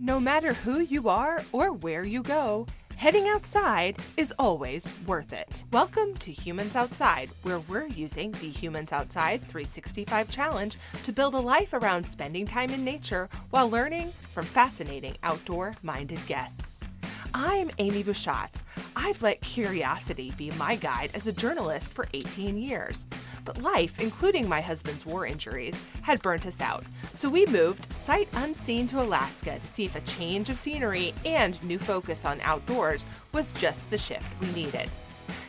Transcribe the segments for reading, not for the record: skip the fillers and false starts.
No matter who you are or where you go, heading outside is always worth it. Welcome to Humans Outside, where we're using the Humans Outside 365 Challenge to build a life around spending time in nature while learning from fascinating outdoor-minded guests. I'm Amy Bouchatz. I've let curiosity be my guide as a journalist for 18 years. But life, including my husband's war injuries, had burnt us out. So we moved sight unseen to Alaska to see if a change of scenery and new focus on outdoors was just the shift we needed.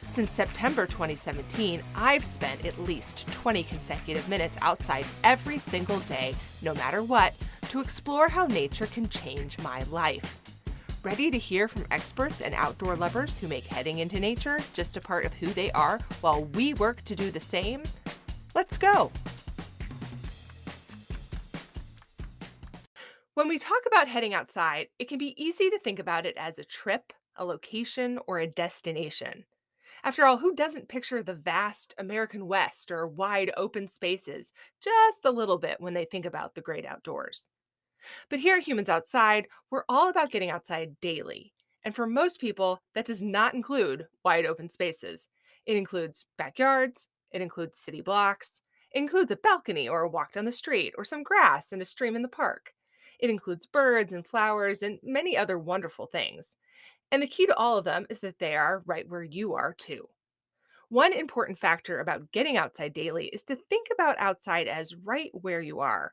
Since September 2017, I've spent at least 20 consecutive minutes outside every single day, no matter what, to explore how nature can change my life. Ready to hear from experts and outdoor lovers who make heading into nature just a part of who they are while we work to do the same? Let's go! When we talk about heading outside, it can be easy to think about it as a trip, a location, or a destination. After all, who doesn't picture the vast American West or wide open spaces just a little bit when they think about the great outdoors? But here at Humans Outside, we're all about getting outside daily. And for most people, that does not include wide open spaces. It includes backyards, it includes city blocks, it includes a balcony or a walk down the street or some grass and a stream in the park. It includes birds and flowers and many other wonderful things. And the key to all of them is that they are right where you are too. One important factor about getting outside daily is to think about outside as right where you are.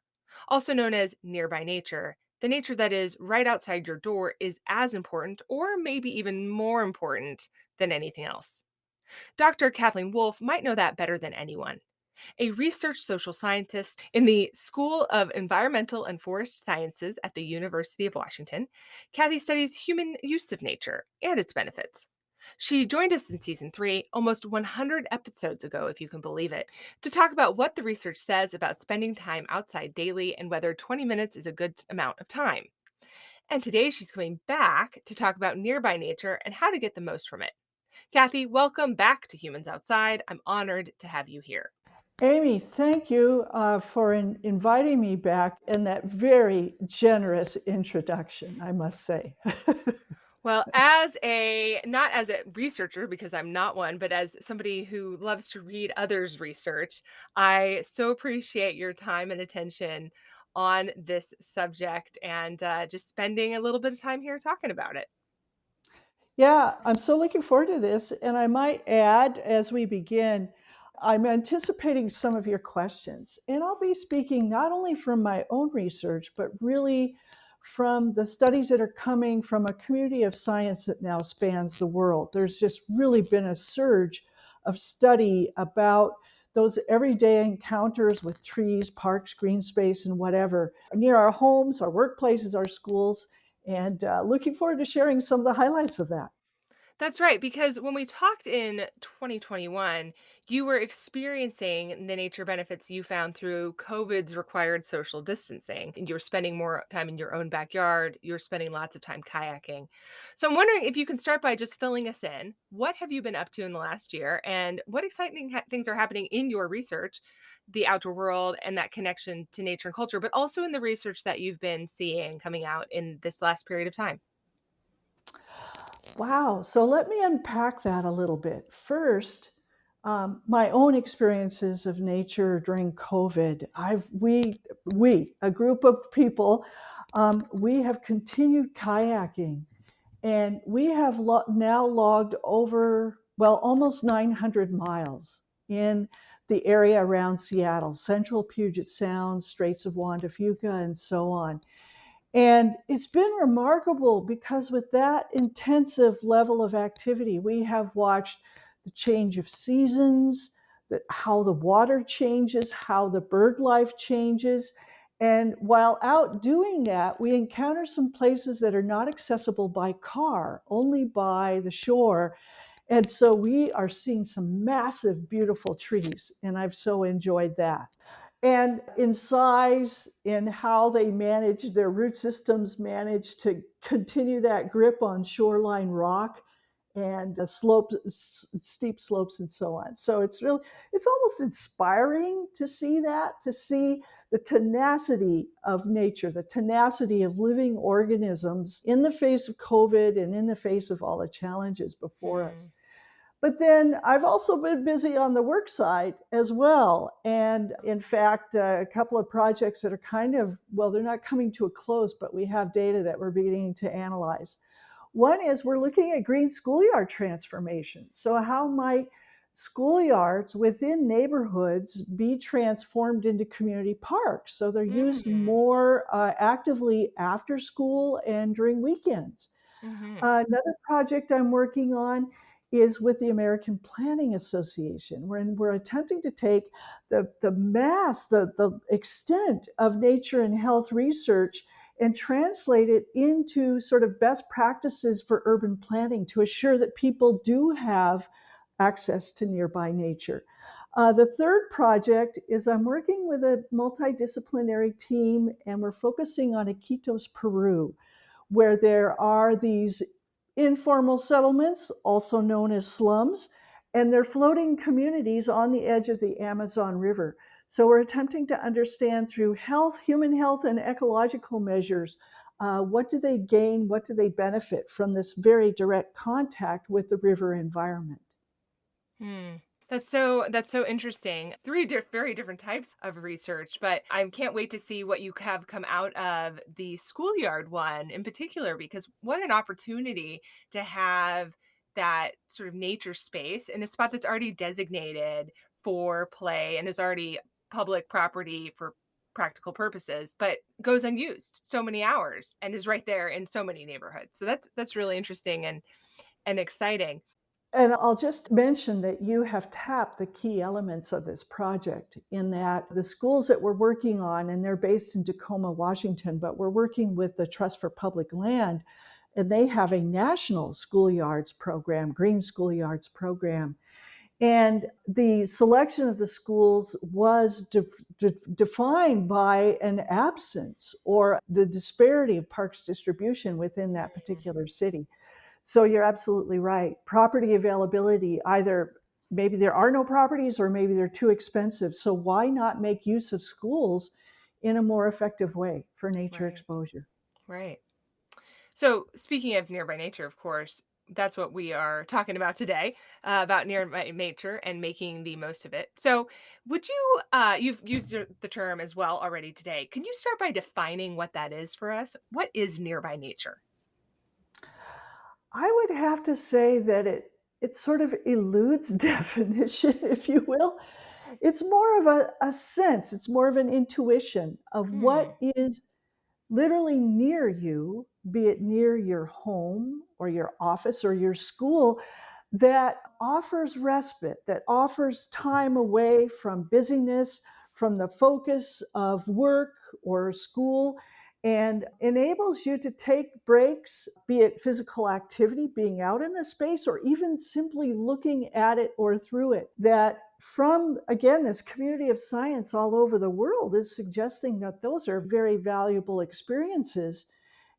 Also known as nearby nature, the nature that is right outside your door is as important or maybe even more important than anything else. Dr. Kathleen Wolf might know that better than anyone. A research social scientist in the School of Environmental and Forest Sciences at the University of Washington, Kathy studies human use of nature and its benefits. She joined us in season 3, almost 100 episodes ago, if you can believe it, to talk about what the research says about spending time outside daily and whether 20 minutes is a good amount of time. And today she's coming back to talk about nearby nature and how to get the most from it. Kathy, welcome back to Humans Outside. I'm honored to have you here. Amy, thank you for inviting me back and that very generous introduction, I must say. Well, not as a researcher, because I'm not one, but as somebody who loves to read others' research, I so appreciate your time and attention on this subject and just spending a little bit of time here talking about it. Yeah, I'm so looking forward to this. And I might add, as we begin, I'm anticipating some of your questions. And I'll be speaking not only from my own research, but really from the studies that are coming from a community of science that now spans the world. There's just really been a surge of study about those everyday encounters with trees, parks, green space, and whatever near our homes, our workplaces, our schools, and looking forward to sharing some of the highlights of that. That's right, because when we talked in 2021, you were experiencing the nature benefits you found through COVID's required social distancing, and you were spending more time in your own backyard. You were spending lots of time kayaking. So I'm wondering if you can start by just filling us in. What have you been up to in the last year, and what exciting things are happening in your research, the outdoor world, and that connection to nature and culture, but also in the research that you've been seeing coming out in this last period of time? Wow. So let me unpack that a little bit. First, my own experiences of nature during COVID. A group of people, we have continued kayaking, and we have now logged over, well, almost 900 miles in the area around Seattle, central Puget Sound, Straits of Juan de Fuca, and so on. And it's been remarkable because with that intensive level of activity, we have watched the change of seasons, how the water changes, how the bird life changes. And while out doing that, we encounter some places that are not accessible by car, only by the shore. And so we are seeing some massive, beautiful trees, and I've so enjoyed that. And in size, in how they manage their root systems, manage to continue that grip on shoreline rock. and steep slopes, and so on. So it's almost inspiring to see that, to see the tenacity of nature, the tenacity of living organisms in the face of COVID and in the face of all the challenges before Hmm. us. But then I've also been busy on the work side as well. And in fact, a couple of projects that are kind of, well, they're not coming to a close, but we have data that we're beginning to analyze. One is we're looking at green schoolyard transformation. So, how might schoolyards within neighborhoods be transformed into community parks so they're used Mm. more actively after school and during weekends? Hmm. Another project I'm working on is with the American Planning Association, wherein we're attempting to take the extent of nature and health research and translate it into sort of best practices for urban planning to assure that people do have access to nearby nature. The third project is I'm working with a multidisciplinary team, and we're focusing on Iquitos, Peru, where there are these informal settlements, also known as slums, and they're floating communities on the edge of the Amazon River. So we're attempting to understand through health, human health, and ecological measures, what do they gain, what do they benefit from this very direct contact with the river environment. Hmm. That's so interesting. Very different types of research, but I can't wait to see what you have come out of the schoolyard one in particular, because what an opportunity to have that sort of nature space in a spot that's already designated for play and is already public property for practical purposes, but goes unused so many hours and is right there in so many neighborhoods. So that's really interesting and exciting. And I'll just mention that you have tapped the key elements of this project in that the schools that we're working on, and they're based in Tacoma, Washington, but we're working with the Trust for Public Land, and they have a national schoolyards program, green schoolyards program. And the selection of the schools was defined by an absence or the disparity of parks distribution within that particular city. So you're absolutely right. Property availability, either maybe there are no properties or maybe they're too expensive. So why not make use of schools in a more effective way for nature Right. exposure? Right. So, speaking of nearby nature, of course, that's what we are talking about today, about nearby nature and making the most of it. So, would you, you've used the term as well already today. Can you start by defining what that is for us? What is nearby nature? I would have to say that it sort of eludes definition, if you will. It's more of a sense, it's more of an intuition of Hmm. what is literally near you, be it near your home or your office or your school, that offers respite, that offers time away from busyness, from the focus of work or school, and enables you to take breaks, be it physical activity, being out in the space, or even simply looking at it or through it. That from, again, this community of science all over the world is suggesting that those are very valuable experiences.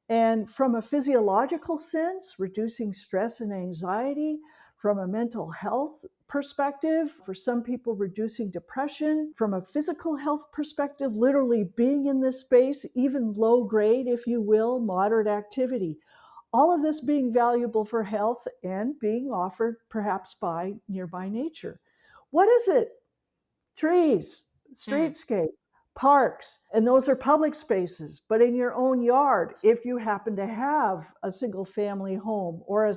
And from a physiological sense, reducing stress and anxiety, from a mental health perspective, for some people, reducing depression, from a physical health perspective, literally being in this space, even low grade, if you will, moderate activity. All of this being valuable for health and being offered perhaps by nearby nature. What is it? Trees, Hmm. streetscape, parks, and those are public spaces. But in your own yard, if you happen to have a single family home or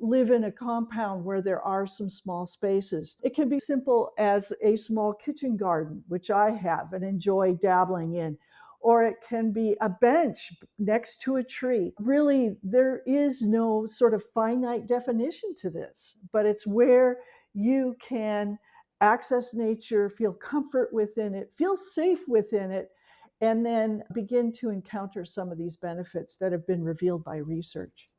live in a compound where there are some small spaces, it can be simple as a small kitchen garden, which I have and enjoy dabbling in. Or it can be a bench next to a tree. Really, there is no sort of finite definition to this, but it's where you can access nature, feel comfort within it, feel safe within it, and then begin to encounter some of these benefits that have been revealed by research.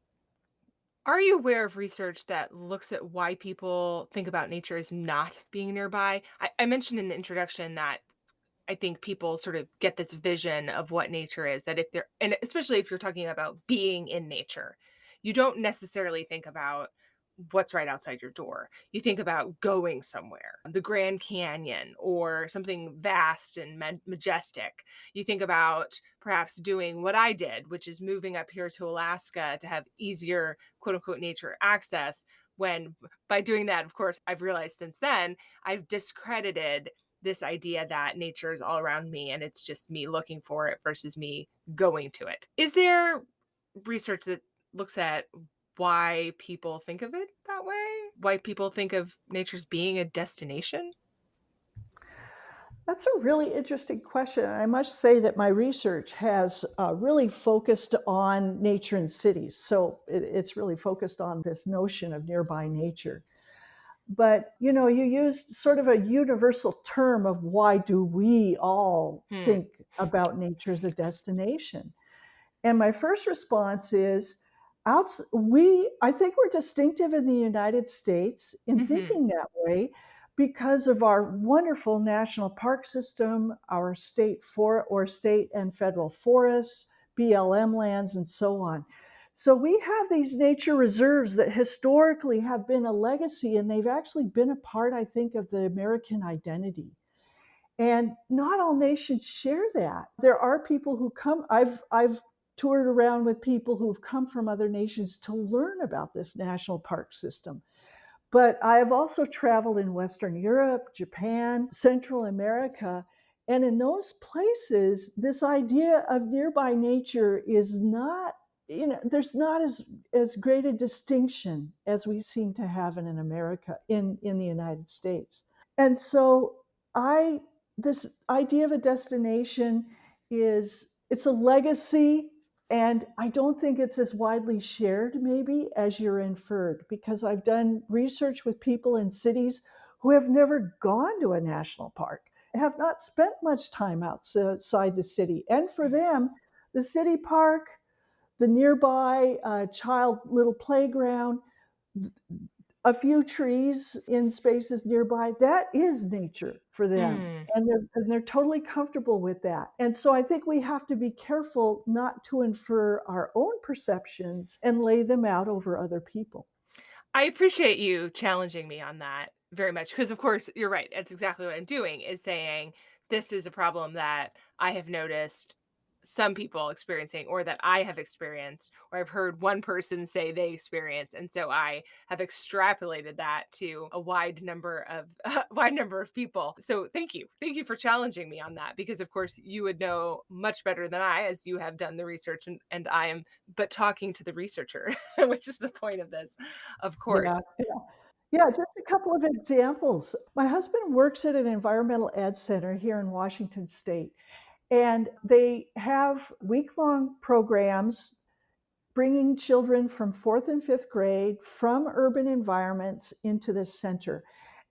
Are you aware of research that looks at why people think about nature as not being nearby? I mentioned in the introduction that I think people sort of get this vision of what nature is, that if they're, and especially if you're talking about being in nature, you don't necessarily think about what's right outside your door. You think about going somewhere, the Grand Canyon or something vast and majestic. You think about perhaps doing what I did, which is moving up here to Alaska to have easier quote unquote nature access. When by doing that, of course, I've realized since then, I've discredited this idea that nature is all around me and it's just me looking for it versus me going to it. Is there research that looks at why people think of it that way? Why people think of nature as being a destination? That's a really interesting question. I must say that my research has really focused on nature in cities. So it's really focused on this notion of nearby nature. But you used sort of a universal term of why do we all Hmm. think about nature as a destination? And my first response is I think we're distinctive in the United States in Mhm. thinking that way because of our wonderful national park system, our state and federal forests, BLM lands, and so on. So we have these nature reserves that historically have been a legacy, and they've actually been a part, I think, of the American identity. And not all nations share that. There are people who come, I've toured around with people who've come from other nations to learn about this national park system. But I have also traveled in Western Europe, Japan, Central America, and in those places, this idea of nearby nature is not, there's not as great a distinction as we seem to have in America, in the United States. And so I this idea of a destination it's a legacy, and I don't think it's as widely shared maybe as you're inferred, because I've done research with people in cities who have never gone to a national park, have not spent much time outside the city. And for Mm. them, the city park, the nearby child little playground, a few trees in spaces nearby, that is nature for them. Mm. And they're totally comfortable with that. And so I think we have to be careful not to infer our own perceptions and lay them out over other people. I appreciate you challenging me on that very much because, of course, you're right. That's exactly what I'm doing is saying this is a problem that I have noticed some people experiencing or that I have experienced or I've heard one person say they experience and so I have extrapolated that to a wide number of wide number of people. So thank you. Thank you for challenging me on that because of course you would know much better than I as you have done the research and I am but talking to the researcher, which is the point of this. Of course. Yeah, yeah. Yeah, just a couple of examples. My husband works at an environmental ed center here in Washington State, and they have week-long programs bringing children from fourth and fifth grade from urban environments into this center.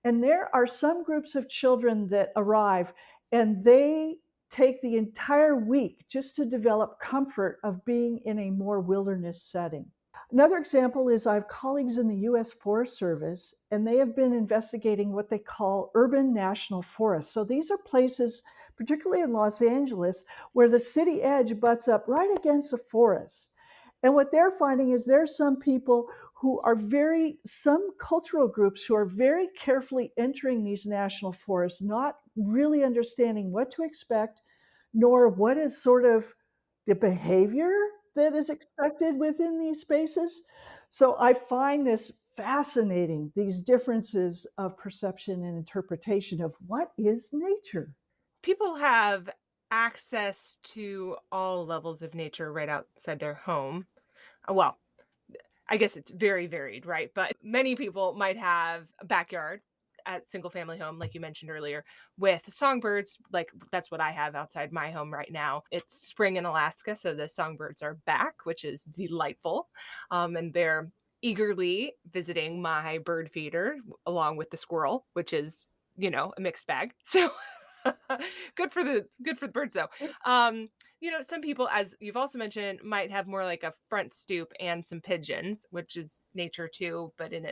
And there are some groups of children that arrive and they take the entire week just to develop comfort of being in a more wilderness setting. Another example is I have colleagues in the US Forest Service, and they have been investigating what they call urban national forests. So these are places, particularly in Los Angeles, where the city edge butts up right against a forest. And what they're finding is there's some people some cultural groups who are very carefully entering these national forests, not really understanding what to expect, nor what is sort of the behavior that is expected within these spaces. So I find this fascinating, these differences of perception and interpretation of what is nature. People have access to all levels of nature right outside their home. Well, I guess it's very varied, right? But many people might have a backyard at single family home, like you mentioned earlier, with songbirds. Like that's what I have outside my home right now. It's spring in Alaska, so the songbirds are back, which is delightful. And they're eagerly visiting my bird feeder along with the squirrel, which is, a mixed bag. So good for the birds though. Um, some people, as you've also mentioned, might have more like a front stoop and some pigeons, which is nature too, but in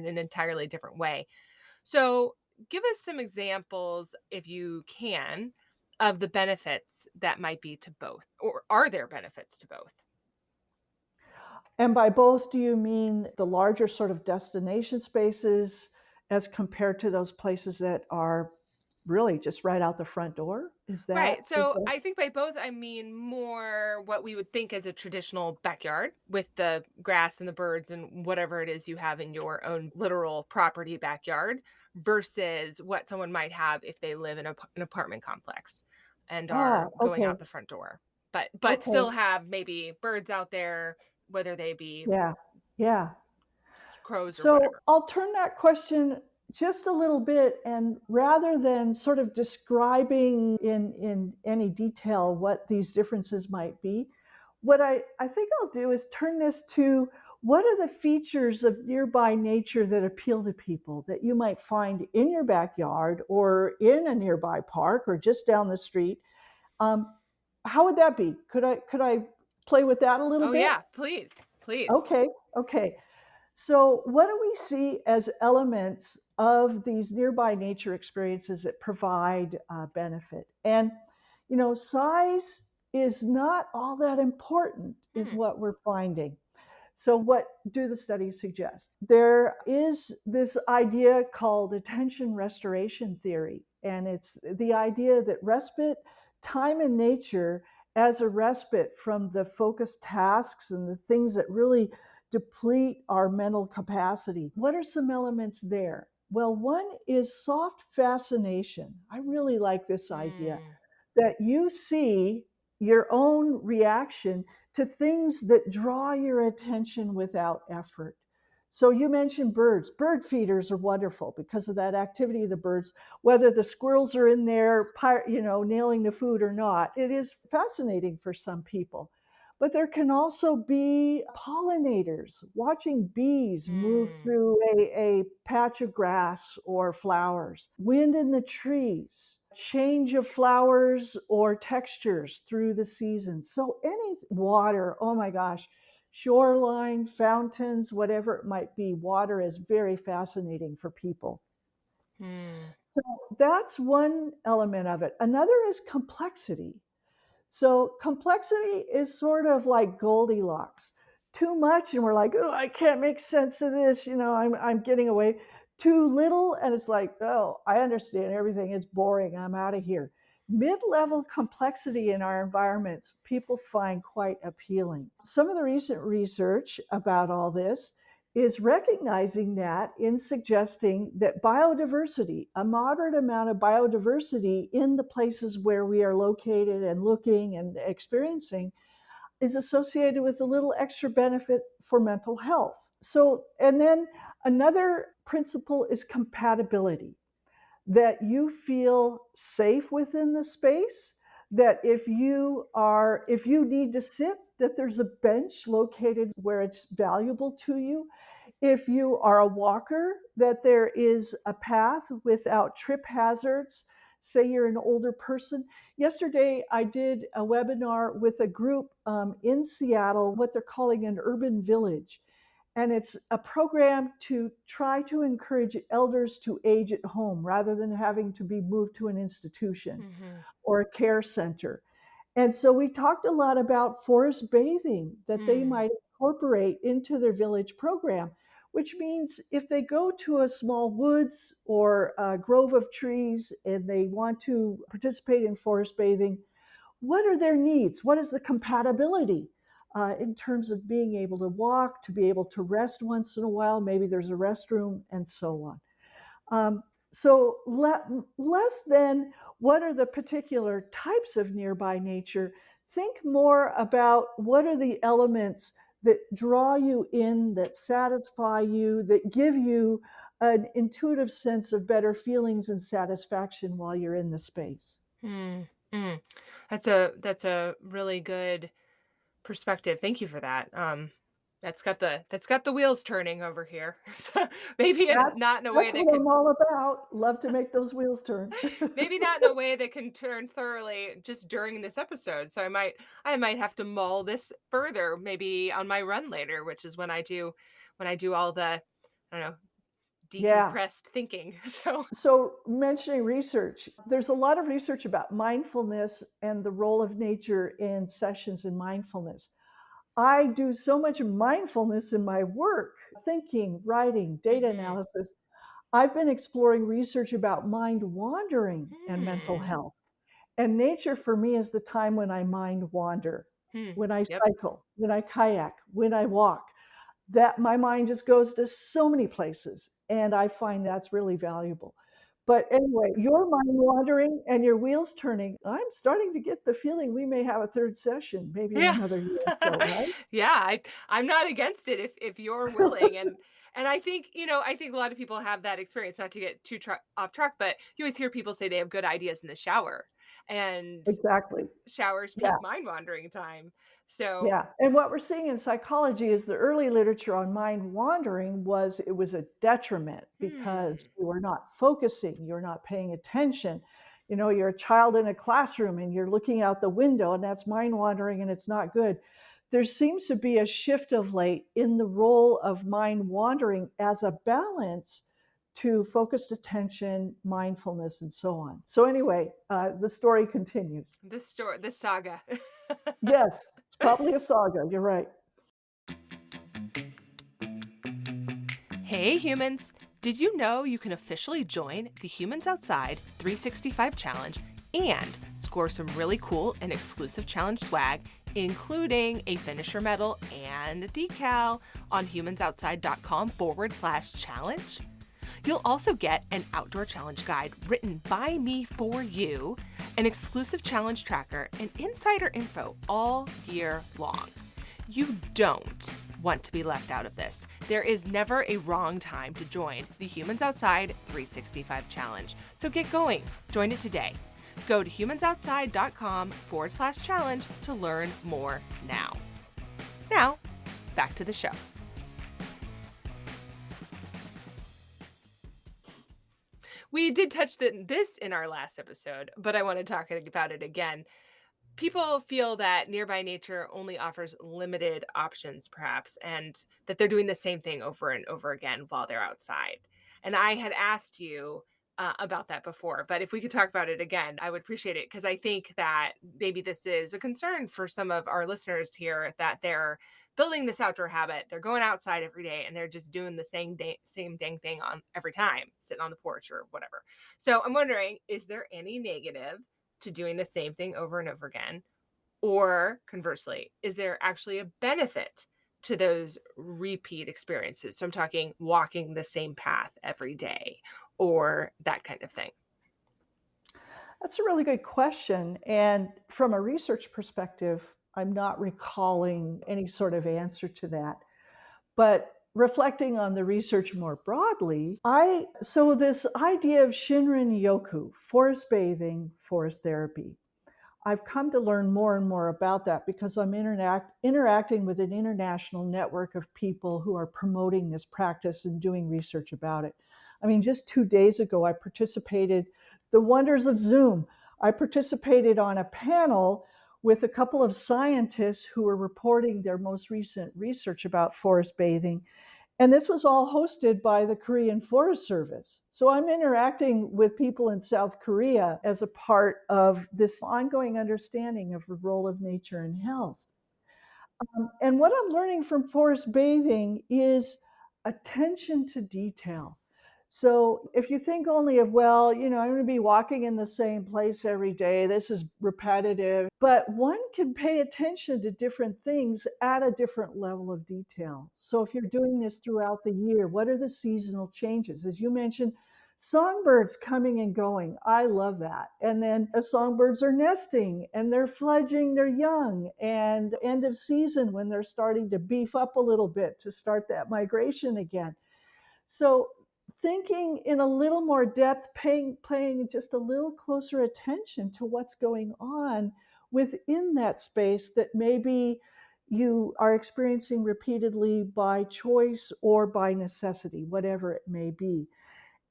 an entirely different way. So, give us some examples, if you can, of the benefits that might be to both, or are there benefits to both? And by both, do you mean the larger sort of destination spaces as compared to those places that are really just right out the front door? Right. Is So that I think by both, I mean more what we would think as a traditional backyard with the grass and the birds and whatever it is you have in your own literal property backyard versus what someone might have if they live in an apartment complex and are going okay, out the front door. But still okay. have maybe birds out there, whether they be Yeah, yeah. crows or So whatever. I'll turn that question just a little bit, and rather than sort of describing in any detail what these differences might be, what I think I'll do is turn this to what are the features of nearby nature that appeal to people that you might find in your backyard or in a nearby park or just down the street. Um, how would that be? Could I play with that a little Oh bit? yeah, please. Please. Okay, okay. So, what do we see as elements of these nearby nature experiences that provide benefit? And, size is not all that important, is Hmm. what we're finding. So, what do the studies suggest? There is this idea called attention restoration theory, and it's the idea that respite, time in nature, as a respite from the focused tasks and the things that really deplete our mental capacity. What are some elements there? Well, one is soft fascination. I really like this idea Hmm. that you see your own reaction to things that draw your attention without effort. So you mentioned birds. Bird feeders are wonderful because of that activity of the birds, whether the squirrels are in there, nailing the food or not. It is fascinating for some people. But there can also be pollinators, watching bees move Hmm. through a patch of grass or flowers, wind in the trees, change of flowers or textures through the seasons. So, any water, oh my gosh, shoreline, fountains, whatever it might be, water is very fascinating for people. Hmm. So, that's one element of it. Another is complexity. So complexity is sort of like Goldilocks. Too much, and we're like, oh, I can't make sense of this. I'm getting away. Too little, and it's like, oh, I understand everything. It's boring. I'm out of here. Mid-level complexity in our environments, people find quite appealing. Some of the recent research about all this is recognizing that in suggesting that biodiversity, a moderate amount of biodiversity in the places where we are located and looking and experiencing, is associated with a little extra benefit for mental health. So, and then another principle is compatibility, that you feel safe within the space, that if you need to sit, that there's a bench located where it's valuable to you. If you are a walker, that there is a path without trip hazards. Say you're an older person. Yesterday, I did a webinar with a group in Seattle, what they're calling an urban village. And it's a program to try to encourage elders to age at home rather than having to be moved to an institution Hmm. or a care center. And so we talked a lot about forest bathing that they Hmm. might incorporate into their village program, which means if they go to a small woods or a grove of trees and they want to participate in forest bathing, what are their needs? What is the compatibility in terms of being able to walk, to be able to rest once in a while? Maybe there's a restroom, and so on. Um, Less than what are the particular types of nearby nature, think more about what are the elements that draw you in, that satisfy you, that give you an intuitive sense of better feelings and satisfaction while you're in the space. Hmm. Mm. That's a really good perspective. Thank you for that. That's got the wheels turning over here. So That, not in a way that's that what I'm can all about. Love to make those wheels turn. maybe not in a way that can turn thoroughly just during this episode. So I might have to mull this further maybe on my run later, which is when I do all the I don't know, Yeah. decompressed thinking. So So, mentioning research, there's a lot of research about mindfulness and the role of nature in sessions in mindfulness. I do so much mindfulness in my work, thinking, writing, data Mhm. analysis. I've been exploring research about mind wandering and mental Hmm. health. And nature for me is the time when I mind wander, Hmm. when I Yep. cycle, when I kayak, when I walk. That my mind just goes to so many places, and I find that's really valuable. But anyway, your mind wandering and your wheels turning, I'm starting to get the feeling we may have a 3rd session, maybe in Yeah. another year or so, right? Yeah, I'm not against it if you're willing, and I think, I think a lot of people have that experience, not to get too off track, but you always hear people say they have good ideas in the shower, and Exactly. showers Yeah. peak mind wandering time. So, Yeah, and what we're seeing in psychology is the early literature on mind wandering was it was a detriment because hmm. you were not focusing, you're not paying attention. You know, you're a child in a classroom and you're looking out the window, and that's mind wandering and it's not good. There seems to be a shift of late in the role of mind wandering as a balance to focused attention, mindfulness, and so on. So, anyway, the story continues. This saga. Yes, it's probably a saga. You're right. Hey humans! Did you know you can officially join the Humans Outside 365 Challenge and score some really cool and exclusive challenge swag, including a finisher medal and a decal on humansoutside.com/challenge? You'll also get an outdoor challenge guide written by me for you, an exclusive challenge tracker, and insider info all year long. You don't want to be left out of this. There is never a wrong time to join the Humans Outside 365 Challenge. So get going. Join it today. Go to humansoutside.com/challenge to learn more now. Now, back to the show. We did touch this in our last episode, but I want to talk about it again. People feel that nearby nature only offers limited options, perhaps, and that they're doing the same thing over and over again while they're outside. And I had asked you about that before, but if we could talk about it again, I would appreciate it because I think that maybe this is a concern for some of our listeners here that they're building this outdoor habit. They're going outside every day and they're just doing the same dang thing on every time, sitting on the porch or whatever. So I'm wondering, is there any negative to doing the same thing over and over again? Or conversely, is there actually a benefit to those repeat experiences? So I'm talking walking the same path every day or that kind of thing. That's a really good question. And from a research perspective, I'm not recalling any sort of answer to that. But reflecting on the research more broadly, so this idea of Shinrin Yoku, forest bathing, forest therapy, I've come to learn more and more about that because I'm interacting with an international network of people who are promoting this practice and doing research about it. I mean, just 2 days ago, I participated, the wonders of Zoom. I participated on a panel with a couple of scientists who were reporting their most recent research about forest bathing, and this was all hosted by the Korean Forest Service. So I'm interacting with people in South Korea as a part of this ongoing understanding of the role of nature in health. And what I'm learning from forest bathing is attention to detail. So if you think only of, well, I'm going to be walking in the same place every day, this is repetitive, but one can pay attention to different things at a different level of detail. So if you're doing this throughout the year, what are the seasonal changes? As you mentioned, songbirds coming and going. I love that. And then as songbirds are nesting and they're fledging their young, and end of season when they're starting to beef up a little bit to start that migration again. So thinking in a little more depth, paying just a little closer attention to what's going on within that space that maybe you are experiencing repeatedly by choice or by necessity, whatever it may be.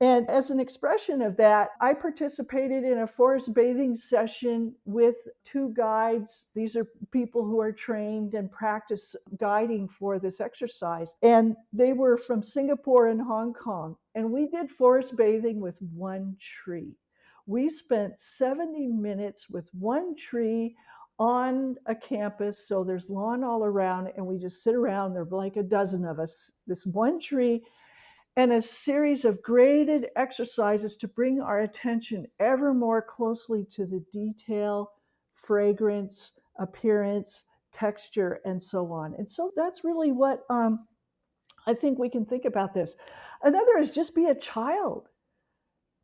And as an expression of that, I participated in a forest bathing session with two guides. These are people who are trained and practice guiding for this exercise. And they were from Singapore and Hong Kong. And we did forest bathing with one tree. We spent 70 minutes with one tree on a campus. So there's lawn all around, and we just sit around. There are like a dozen of us, this one tree, and a series of graded exercises to bring our attention ever more closely to the detail, fragrance, appearance, texture, and so on. And so that's really what I think we can think about this. Another is just be a child,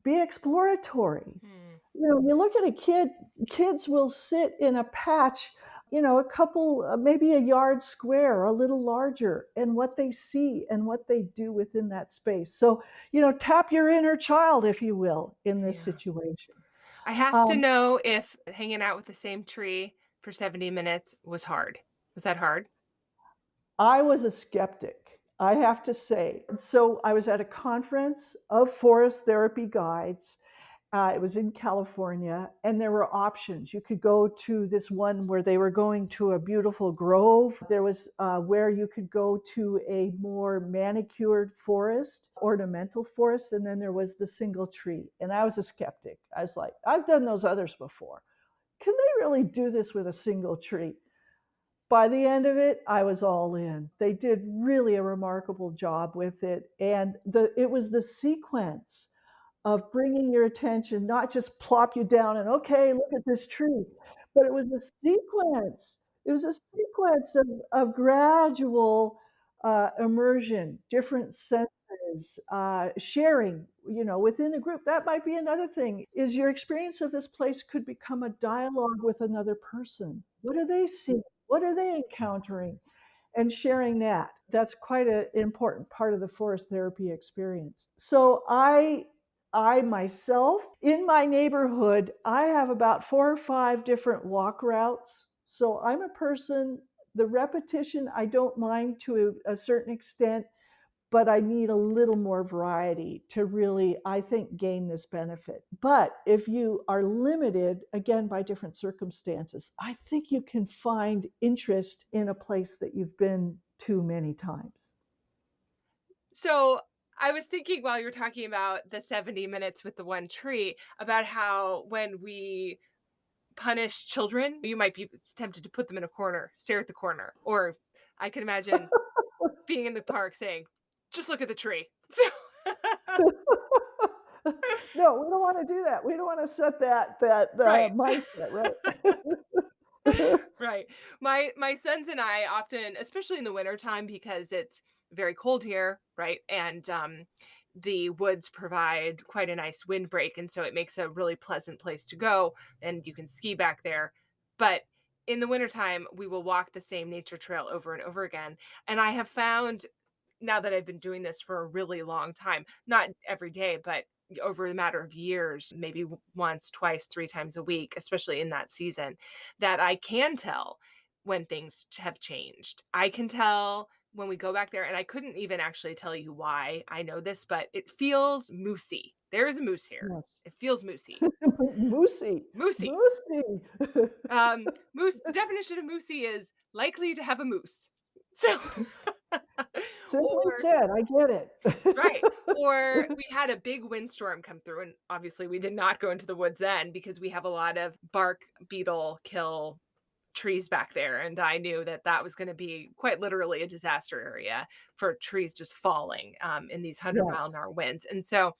be exploratory. Hmm. You look at a kid, kids will sit in a patch, a couple, maybe a yard square, or a little larger, and what they see and what they do within that space. So, tap your inner child, if you will, in this Yeah. situation. I have to Um, know if hanging out with the same tree for 70 minutes was hard. Was that hard? I was a skeptic, I have to say. So I was at a conference of forest therapy guides. It was in California, and there were options. You could go to this one where they were going to a beautiful grove. There was where you could go to a more manicured forest, ornamental forest, and then there was the single tree. And I was a skeptic. I was like, I've done those others before. Can they really do this with a single tree? By the end of it, I was all in. They did really a remarkable job with it, and it was the sequence of bringing your attention, not just plop you down and, okay, look at this tree, but it was a sequence. It was a sequence of gradual immersion, different senses, sharing, within a group. That might be another thing, is your experience of this place could become a dialogue with another person. What are they seeing? What are they encountering? And sharing that. That's quite an important part of the forest therapy experience. So I myself, in my neighborhood, I have about 4 or 5 different walk routes. So I'm a person, the repetition I don't mind to a certain extent, but I need a little more variety to really, I think, gain this benefit. But if you are limited, again, by different circumstances, I think you can find interest in a place that you've been to many times. So I was thinking while you were talking about the 70 minutes with the one tree about how when we punish children, you might be tempted to put them in a corner, stare at the corner. Or I can imagine being in the park saying, just look at the tree. So No, we don't want to do that. We don't want to set that right. mindset, right? Right. My sons and I often, especially in the wintertime, because it's very cold here, right? And the woods provide quite a nice windbreak, and so it makes a really pleasant place to go, and you can ski back there. But in the wintertime, we will walk the same nature trail over and over again. And I have found, now that I've been doing this for a really long time, not every day, but over a matter of years, maybe once, twice, 3 times a week, especially in that season, that I can tell when things have changed. I can tell when we go back there, and I couldn't even actually tell you why I know this, but it feels moosey. There is a moose here. Yes. It feels moosey. Moosey. Moosey. Moosey. Moose, the definition of moosey is likely to have a moose. So, Simply or said, I get right. it. Or we had a big windstorm come through, and obviously we did not go into the woods then because we have a lot of bark beetle kill trees back there. And I knew that that was going to be quite literally a disaster area for trees just falling in these 100-mile-an-hour winds. And so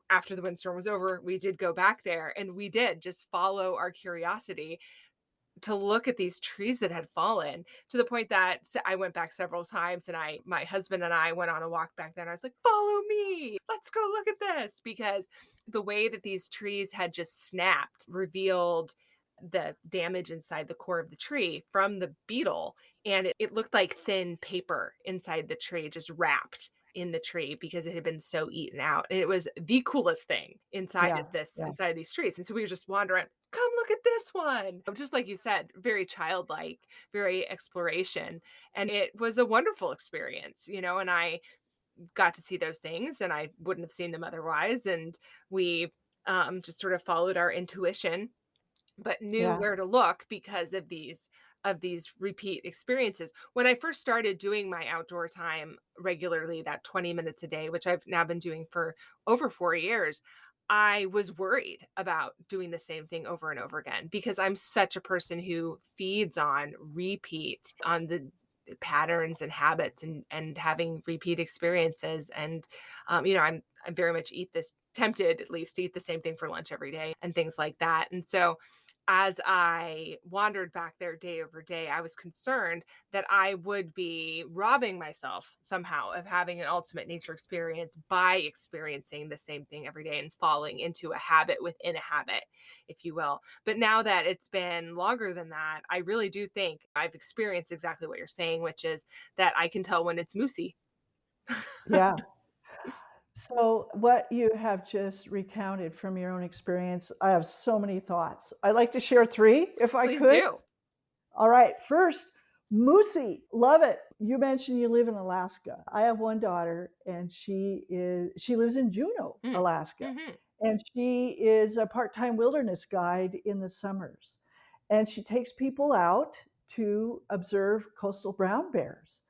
after the windstorm was over, we did go back there and we did just follow our curiosity to look at these trees that had fallen, to the point that I went back several times, and my husband and I went on a walk back then. I was like, "Follow me. Let's go look at this," because the way that these trees had just snapped revealed the damage inside the core of the tree from the beetle, and it looked like thin paper inside the tree, just wrapped in the tree because it had been so eaten out. And it was the coolest thing Yeah, yeah, inside of these trees. And so we were just wandering, come look at this one. Just like you said, very childlike, very exploration. And it was a wonderful experience, and I got to see those things and I wouldn't have seen them otherwise. And we just sort of followed our intuition, but knew yeah, where to look because of these repeat experiences. When I first started doing my outdoor time regularly, that 20 minutes a day, which I've now been doing for over 4 years, I was worried about doing the same thing over and over again because I'm such a person who feeds on repeat, on the patterns and habits and having repeat experiences. And I'm very much eat this tempted at least to eat the same thing for lunch every day and things like that. And so as I wandered back there day over day, I was concerned that I would be robbing myself somehow of having an ultimate nature experience by experiencing the same thing every day and falling into a habit within a habit, if you will. But now that it's been longer than that, I really do think I've experienced exactly what you're saying, which is that I can tell when it's moosey. Yeah. So, what you have just recounted from your own experience, I have so many thoughts. I'd like to share three if I Please could. do. All right. First, Moosey, love it. You mentioned you live in Alaska. I have one daughter, and she lives in Juneau, Mm. Alaska, Hmm. and she is a part-time wilderness guide in the summers, and she takes people out to observe coastal brown bears.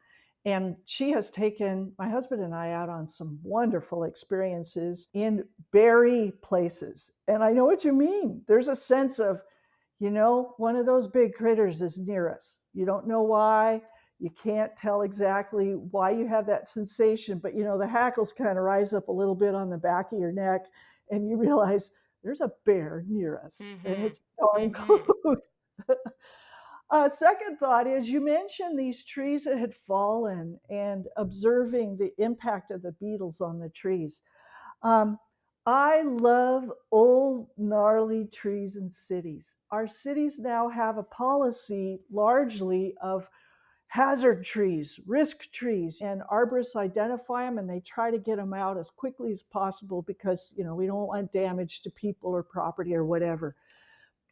And she has taken my husband and I out on some wonderful experiences in berry places. And I know what you mean. There's a sense of, one of those big critters is near us. You don't know why. You can't tell exactly why you have that sensation, but the hackles kind of rise up a little bit on the back of your neck, and you realize there's a bear near us, and Hmm. it's darn Hmm. close. Second thought is you mentioned these trees that had fallen and observing the impact of the beetles on the trees. Um, I love old, gnarly trees in cities. Our cities now have a policy largely of hazard trees, risk trees, and arborists identify them and they try to get them out as quickly as possible because, we don't want damage to people or property or whatever.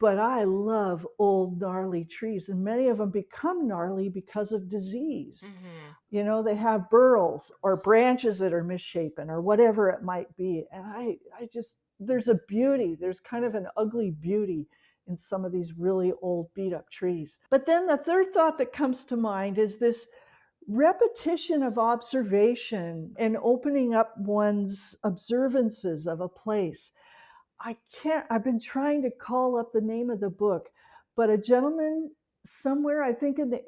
But I love old, gnarly trees, and many of them become gnarly because of disease. Hmm. They have burls or branches that are misshapen or whatever it might be. And I just, there's a beauty, there's kind of an ugly beauty in some of these really old, beat up trees. But then the third thought that comes to mind is this repetition of observation and opening up one's observances of a place. I've been trying to call up the name of the book, but a gentleman somewhere, I think in the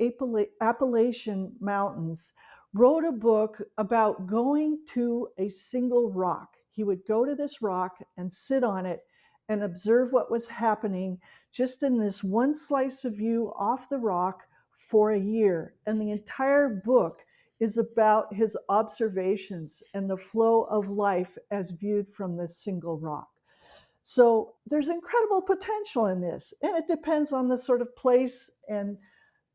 Appalachian Mountains, wrote a book about going to a single rock. He would go to this rock and sit on it and observe what was happening just in this one slice of view off the rock for a year. And the entire book is about his observations and the flow of life as viewed from this single rock. So there's incredible potential in this, and it depends on the sort of place and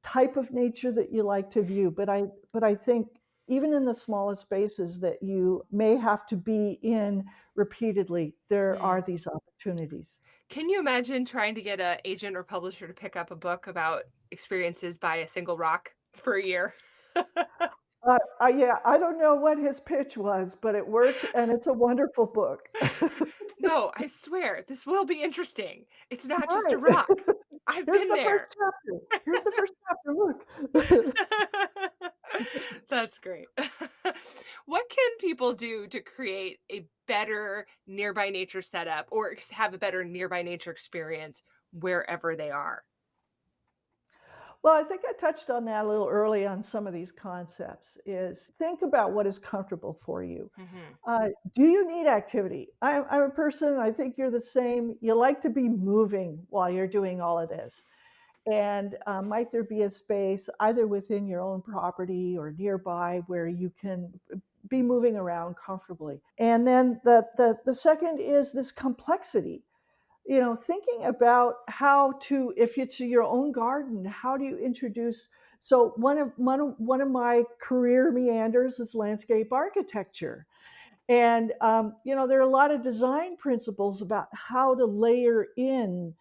type of nature that you like to view. But I think even in the smallest spaces that you may have to be in repeatedly, there are these opportunities. Can you imagine trying to get a agent or publisher to pick up a book about experiences by a single rock for a year? Yeah, I don't know what his pitch was, but it worked, and it's a wonderful book. No, I swear, this will be interesting. It's not just a Right. rock. I've Here's been the first there. chapter. Here's the first chapter. Look. That's great. What can people do to create a better nearby nature setup or have a better nearby nature experience wherever they are? Well, I think I touched on that a little early on some of these concepts is think about what is comfortable for you. Mhm. Do you need activity? I'm a person, I think you're the same. You like to be moving while you're doing all of this. And might there be a space either within your own property or nearby where you can be moving around comfortably? And then the second is this complexity, thinking about how to, if it's your own garden, how do you introduce? So one of my career meanders is landscape architecture, and there are a lot of design principles about how to layer in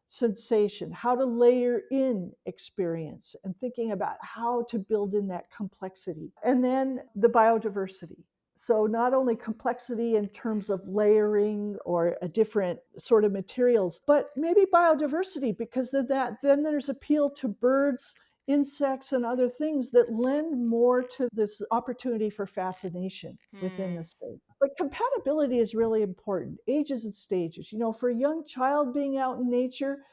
sensation, how to layer in experience, and thinking about how to build in that complexity. And then the biodiversity. So not only complexity in terms of layering or a different sort of materials, but maybe biodiversity, because then there's appeal to birds insects and other things that lend more to this opportunity for fascination within the Hmm. space. But compatibility is really important, ages and stages. For a young child being out in nature,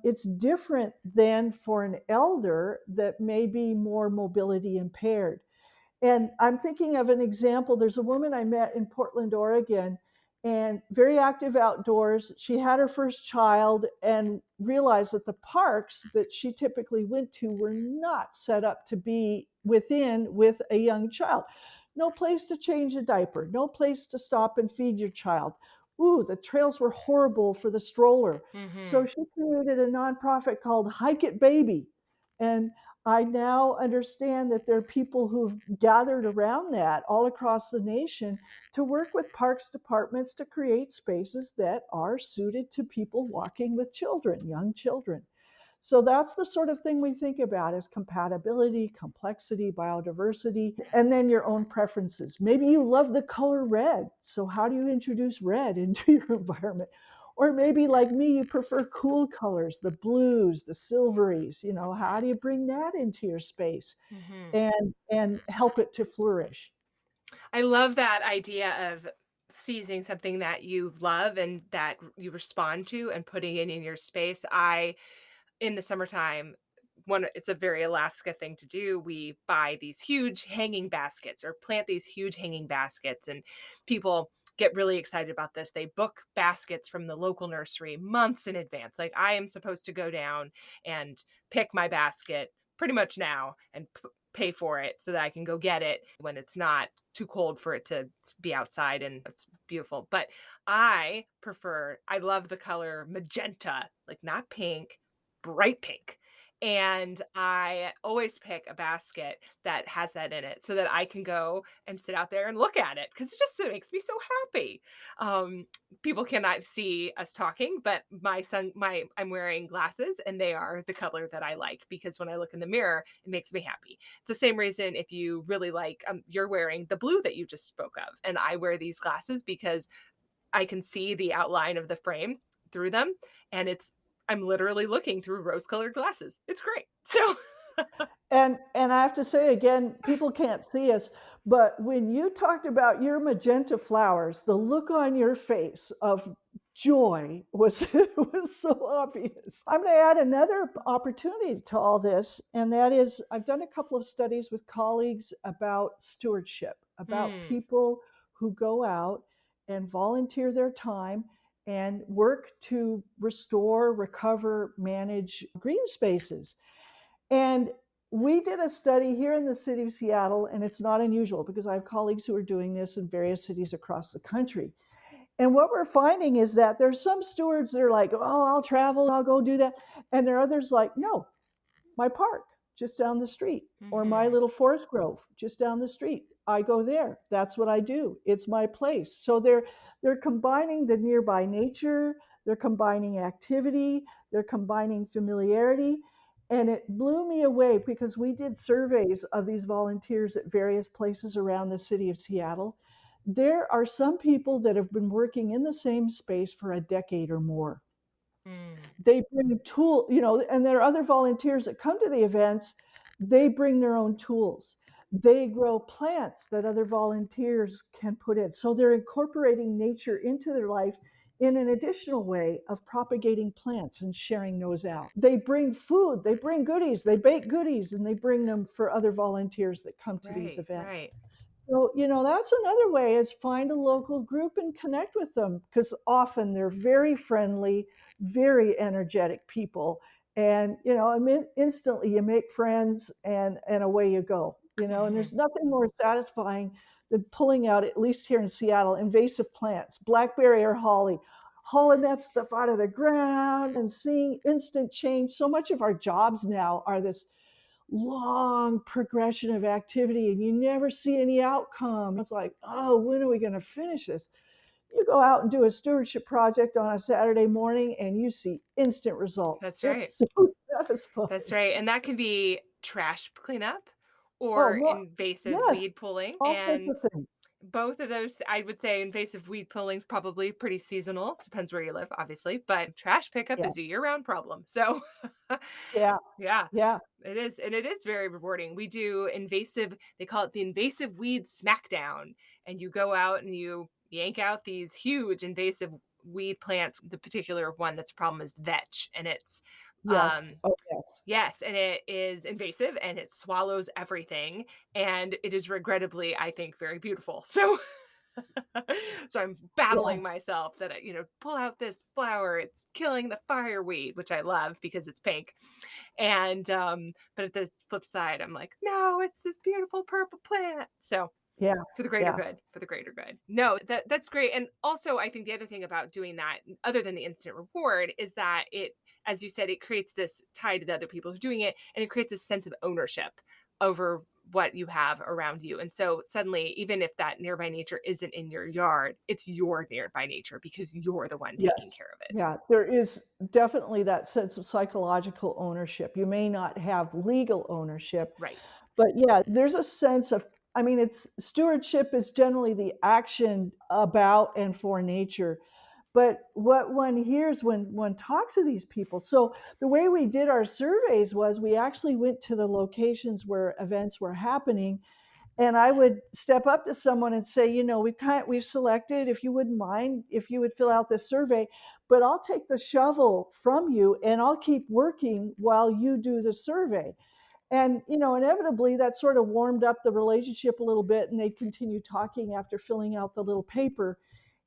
it's different than for an elder that may be more mobility impaired. And I'm thinking of an example. There's a woman I met in Portland, Oregon, and very active outdoors. She had her first child and realized that the parks that she typically went to were not set up to be within with a young child. No place to change a diaper, no place to stop and feed your child. Ooh, the trails were horrible for the stroller. So Hmm. she created a nonprofit called Hike It Baby. And I now understand that there are people who've gathered around that all across the nation to work with parks departments to create spaces that are suited to people walking with children, young children. So that's the sort of thing we think about as compatibility, complexity, biodiversity, and then your own preferences. Maybe you love the color red. So how do you introduce red into your environment? Or maybe like me, you prefer cool colors, the blues, the silveries. How do you bring that into your space Hmm. and help it to flourish? I love that idea of seizing something that you love and that you respond to and putting it in your space. In the summertime, one it's a very Alaska thing to do. We buy these huge hanging baskets or plant these huge hanging baskets, and people get really excited about this. They book baskets from the local nursery months in advance. Like I am supposed to go down and pick my basket pretty much now and pay for it so that I can go get it when it's not too cold for it to be outside and it's beautiful. But I love the color magenta, like not pink, bright pink. And I always pick a basket that has that in it so that I can go and sit out there and look at it because it makes me so happy. Um, People cannot see us talking, but I'm wearing glasses and they are the color that I like because when I look in the mirror, it makes me happy. It's the same reason if you really like, you're wearing the blue that you just spoke of, and I wear these glasses because I can see the outline of the frame through them, and I'm literally looking through rose-colored glasses. It's great. So And I have to say again, people can't see us, but when you talked about your magenta flowers, the look on your face of joy was was so obvious. I'm going to add another opportunity to all this, and that is I've done a couple of studies with colleagues about stewardship, about Mm, people who go out and volunteer their time and work to restore, recover, manage green spaces. And we did a study here in the city of Seattle, and it's not unusual because I have colleagues who are doing this in various cities across the country. And what we're finding is that there's some stewards that are like, oh, I'll travel, I'll go do that. And there are others like, no, my park just down the street, or my mhm. little forest grove just down the street. I go there. That's what I do. It's my place. So they're combining the nearby nature, they're combining activity, they're combining familiarity. And it blew me away because we did surveys of these volunteers at various places around the city of Seattle. There are some people that have been working in the same space for a decade or more. Mm, They bring and there are other volunteers that come to the events. They bring their own tools. They grow plants that other volunteers can put in. So they're incorporating nature into their life in an additional way of propagating plants and sharing those out. They bring food, they bring goodies, they bake goodies, and they bring them for other volunteers that come to these right, events. right. So, that's another way is find a local group and connect with them because often they're very friendly, very energetic people. And, I mean, instantly you make friends and away you go, and Mhm. there's nothing more satisfying than pulling out, at least here in Seattle, invasive plants, blackberry or holly, hauling that stuff out of the ground and seeing instant change. So much of our jobs now are this long progression of activity and you never see any outcome. It's like, oh, when are we going to finish this? You go out and do a stewardship project on a Saturday morning and you see instant results. That's right. It's so That's satisfying. right, and that can be trash cleanup Oh, or more, invasive yes, weed pulling, all sorts and of things. Both of those, I would say invasive weed pulling's probably pretty seasonal, depends where you live, obviously, but trash pickup Yeah, is a year-round problem. So, yeah, yeah, yeah, it is, and it is very rewarding. We do invasive, they call it the invasive weed smackdown, and you go out and you yank out these huge invasive weed plants. The particular one that's a problem is vetch, and it's, yes, um oh, yes, yes, and it is invasive and it swallows everything, and it is regrettably, I think, very beautiful. So so I'm yeah, battling myself that pull out this flower, it's killing the fireweed, which I love because it's pink. And but at the flip side, I'm like, no, it's this beautiful purple plant. So yeah, for the greater yeah, good, for the greater good. No, that's great. And also I think the other thing about doing that, other than the instant reward, is that it, as you said, it creates this tie to the other people who are doing it, and it creates a sense of ownership over what you have around you. And so suddenly, even if that nearby nature isn't in your yard, it's your nearby nature because you're the one taking yes, care of it. yeah. There is definitely that sense of psychological ownership. You may not have legal ownership, Right. but yeah, there's a sense of, I mean, it's stewardship is generally the action about and for nature. But what one hears when one talks to these people, so the way we did our surveys was we actually went to the locations where events were happening, and I would step up to someone and say, we've selected, if you wouldn't mind, if you would fill out this survey, but I'll take the shovel from you and I'll keep working while you do the survey. And, inevitably that sort of warmed up the relationship a little bit, and they'd continue talking after filling out the little paper.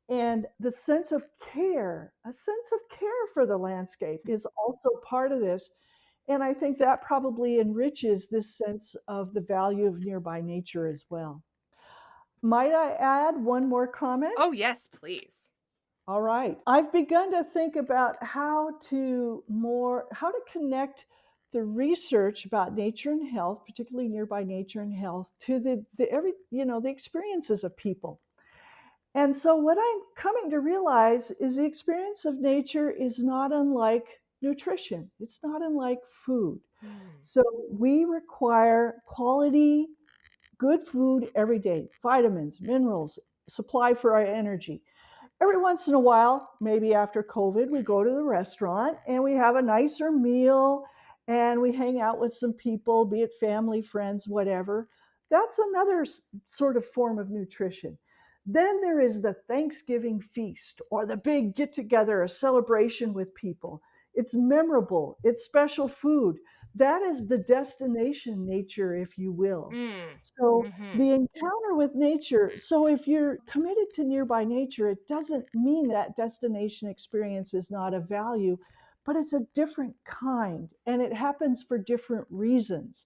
And the sense of care, a sense of care for the landscape is also part of this. And I think that probably enriches this sense of the value of nearby nature as well. Might I add one more comment? Oh, yes, please. All right. I've begun to think about how to connect the research about nature and health, particularly nearby nature and health, to the experiences of people. And so what I'm coming to realize is the experience of nature is not unlike nutrition. It's not unlike food. Hmm. So we require quality, good food every day, vitamins, minerals, supply for our energy. Every once in a while, maybe after COVID, we go to the restaurant and we have a nicer meal and we hang out with some people, be it family, friends, whatever. That's another sort of form of nutrition. Then there is the Thanksgiving feast or the big get together, a celebration with people. It's memorable, it's special food. That is the destination nature, if you will. Mm. So Mhm. the encounter with nature. So if you're committed to nearby nature, it doesn't mean that destination experience is not of value, but it's a different kind and it happens for different reasons.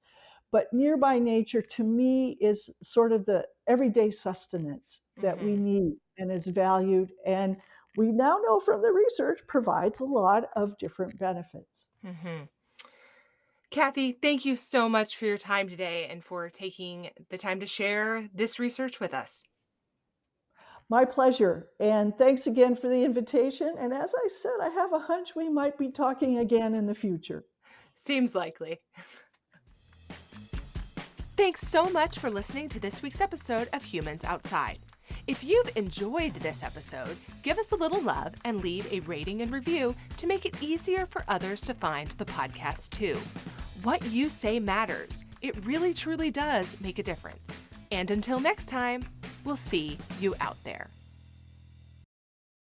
But nearby nature to me is sort of the everyday sustenance that we Mhm. need and is valued. And we now know from the research provides a lot of different benefits. Mhm. Kathy, thank you so much for your time today and for taking the time to share this research with us. My pleasure. And thanks again for the invitation. And as I said, I have a hunch we might be talking again in the future. Seems likely. Thanks so much for listening to this week's episode of Humans Outside. If you've enjoyed this episode, give us a little love and leave a rating and review to make it easier for others to find the podcast too. What you say matters. It really truly does make a difference. And until next time, we'll see you out there.